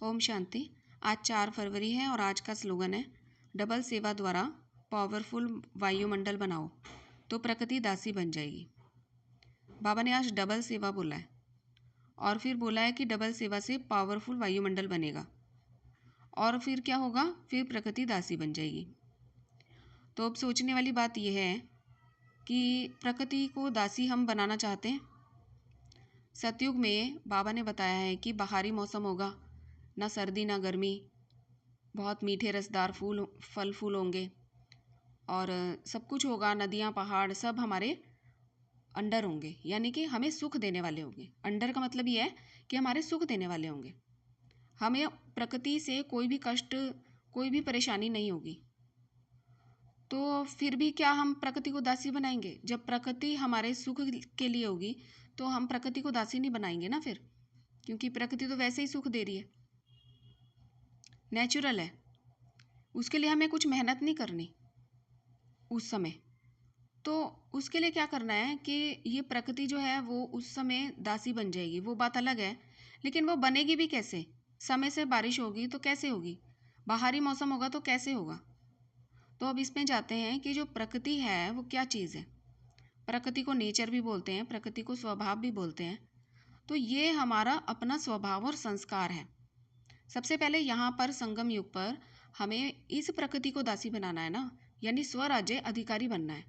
ओम शांति। आज 4 फरवरी है और आज का स्लोगन है डबल सेवा द्वारा पावरफुल वायुमंडल बनाओ तो प्रकृति दासी बन जाएगी। बाबा ने आज डबल सेवा बोला है और फिर बोला है कि डबल सेवा से पावरफुल वायुमंडल बनेगा और फिर क्या होगा, फिर प्रकृति दासी बन जाएगी। तो अब सोचने वाली बात यह है कि प्रकृति को दासी हम बनाना चाहते हैं। सतयुग में बाबा ने बताया है कि बाहरी मौसम होगा, ना सर्दी ना गर्मी, बहुत मीठे रसदार फल फूल होंगे और सब कुछ होगा, नदियाँ पहाड़ सब हमारे अंडर होंगे, यानी कि हमें सुख देने वाले होंगे। अंडर का मतलब ये है कि हमारे सुख देने वाले होंगे। हमें प्रकृति से कोई भी कष्ट, कोई भी परेशानी नहीं होगी। तो फिर भी क्या हम प्रकृति को दासी बनाएंगे? जब प्रकृति हमारे सुख के लिए होगी तो हम प्रकृति को दासी नहीं बनाएंगे ना फिर, क्योंकि प्रकृति तो वैसे ही सुख दे रही है, नेचुरल है। उसके लिए हमें कुछ मेहनत नहीं करनी उस समय। तो उसके लिए क्या करना है कि ये प्रकृति जो है वो उस समय दासी बन जाएगी, वो बात अलग है। लेकिन वो बनेगी भी कैसे? समय से बारिश होगी तो कैसे होगी, बाहरी मौसम होगा तो कैसे होगा। तो अब इसमें जाते हैं कि जो प्रकृति है वो क्या चीज़ है। प्रकृति को नेचर भी बोलते हैं, प्रकृति को स्वभाव भी बोलते हैं। तो ये हमारा अपना स्वभाव और संस्कार है। सबसे पहले यहाँ पर संगम युग पर हमें इस प्रकृति को दासी बनाना है ना, यानी स्वराज्य अधिकारी बनना है,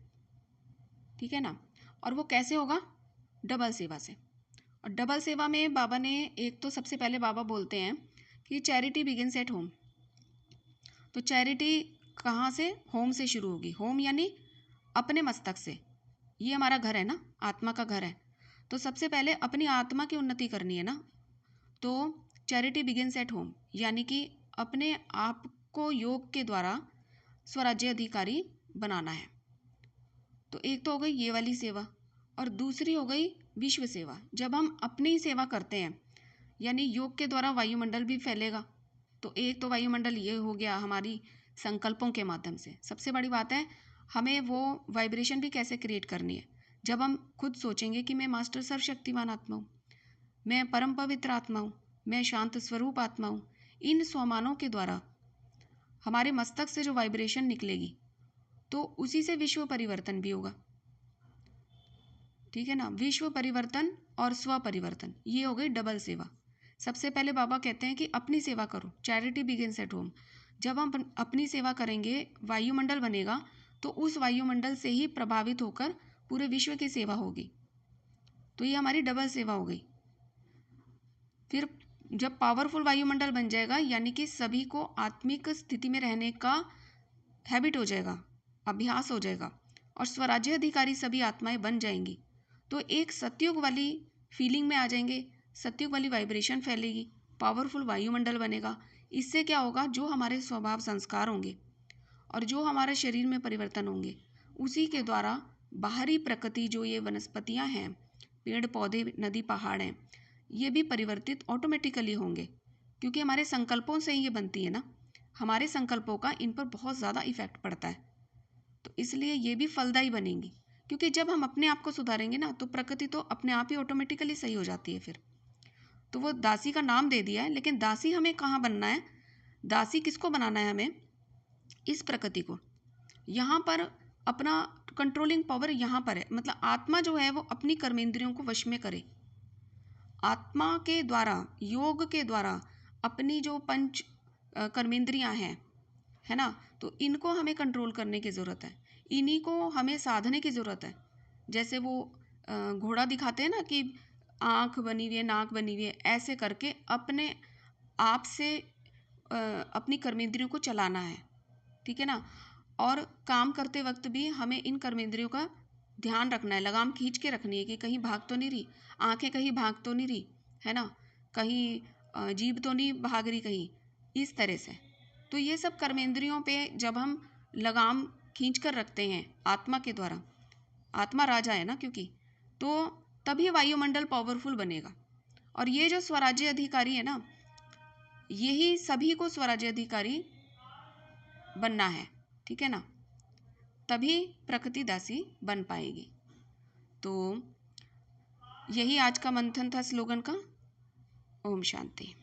ठीक है ना। और वो कैसे होगा? डबल सेवा से। और डबल सेवा में बाबा ने एक तो सबसे पहले बाबा बोलते हैं कि चैरिटी बिगिन्स एट होम। तो चैरिटी कहाँ से? होम से शुरू होगी। होम यानी अपने मस्तक से। ये हमारा घर है ना, आत्मा का घर है। तो सबसे पहले अपनी आत्मा की उन्नति करनी है ना। तो चैरिटी बिगिन्स एट होम, यानी कि अपने आप को योग के द्वारा स्वराज्य अधिकारी बनाना है। तो एक तो हो गई ये वाली सेवा और दूसरी हो गई विश्व सेवा। जब हम अपनी ही सेवा करते हैं, यानी योग के द्वारा वायुमंडल भी फैलेगा। तो एक तो वायुमंडल ये हो गया हमारी संकल्पों के माध्यम से। सबसे बड़ी बात है हमें वो वाइब्रेशन भी कैसे क्रिएट करनी है। जब हम खुद सोचेंगे कि मैं मास्टर सर्वशक्तिमान आत्मा हूँ, मैं परम पवित्र आत्मा हूँ, मैं शांत स्वरूप आत्मा हूँ, इन स्वमानों के द्वारा हमारे मस्तक से जो वाइब्रेशन निकलेगी तो उसी से विश्व परिवर्तन भी होगा, ठीक है ना। विश्व परिवर्तन और स्व परिवर्तन, ये हो गई डबल सेवा। सबसे पहले बाबा कहते हैं कि अपनी सेवा करो, चैरिटी बिगिन्स एट होम। जब हम अपनी सेवा करेंगे, वायुमंडल बनेगा, तो उस वायुमंडल से ही प्रभावित होकर पूरे विश्व की सेवा होगी। तो ये हमारी डबल सेवा हो गई। फिर जब पावरफुल वायुमंडल बन जाएगा, यानी कि सभी को आत्मिक स्थिति में रहने का हैबिट हो जाएगा, अभ्यास हो जाएगा और स्वराज्य अधिकारी सभी आत्माएं बन जाएंगी। तो एक सतयुग वाली फीलिंग में आ जाएंगे, सतयुग वाली वाइब्रेशन फैलेगी, पावरफुल वायुमंडल बनेगा। इससे क्या होगा, जो हमारे स्वभाव संस्कार होंगे और जो हमारे शरीर में परिवर्तन होंगे, उसी के द्वारा बाहरी प्रकृति, जो ये वनस्पतियां हैं, पेड़ पौधे, नदी पहाड़ हैं, ये भी परिवर्तित ऑटोमेटिकली होंगे, क्योंकि हमारे संकल्पों से ये बनती है ना। हमारे संकल्पों का इन पर बहुत ज़्यादा इफेक्ट पड़ता है। तो इसलिए ये भी फलदायी बनेंगी, क्योंकि जब हम अपने आप को सुधारेंगे ना तो प्रकृति तो अपने आप ही ऑटोमेटिकली सही हो जाती है। फिर तो वो दासी का नाम दे दिया है, लेकिन दासी हमें कहाँ बनना है? दासी किसको बनाना है? हमें इस प्रकृति को। यहाँ पर अपना कंट्रोलिंग पावर यहाँ पर है, मतलब आत्मा जो है वो अपनी कर्मेंद्रियों को वश में करे। आत्मा के द्वारा, योग के द्वारा अपनी जो पंच कर्मेंद्रियाँ हैं, है ना, तो इनको हमें कंट्रोल करने की ज़रूरत है, इन्हीं को हमें साधने की ज़रूरत है। जैसे वो घोड़ा दिखाते हैं ना कि आँख बनी हुई है, नाक बनी हुई है, ऐसे करके अपने आप से अपनी कर्मेंद्रियों को चलाना है, ठीक है ना। और काम करते वक्त भी हमें इन कर्मेंद्रियों का ध्यान रखना है, लगाम खींच के रखनी है कि कहीं भाग तो नहीं रही, आंखें कहीं भाग तो नहीं रही, है ना, कहीं जीभ तो नहीं भाग रही कहीं, इस तरह से। तो ये सब कर्मेंद्रियों पे जब हम लगाम खींच कर रखते हैं आत्मा के द्वारा, आत्मा राजा है ना क्योंकि, तो तभी वायुमंडल पावरफुल बनेगा। और ये जो स्वराज्य अधिकारी है ना, यही सभी को स्वराज्य अधिकारी बनना है, ठीक है ना, तभी प्रकृति दासी बन पाएगी। तो यही आज का मंथन था स्लोगन का। ओम शांति।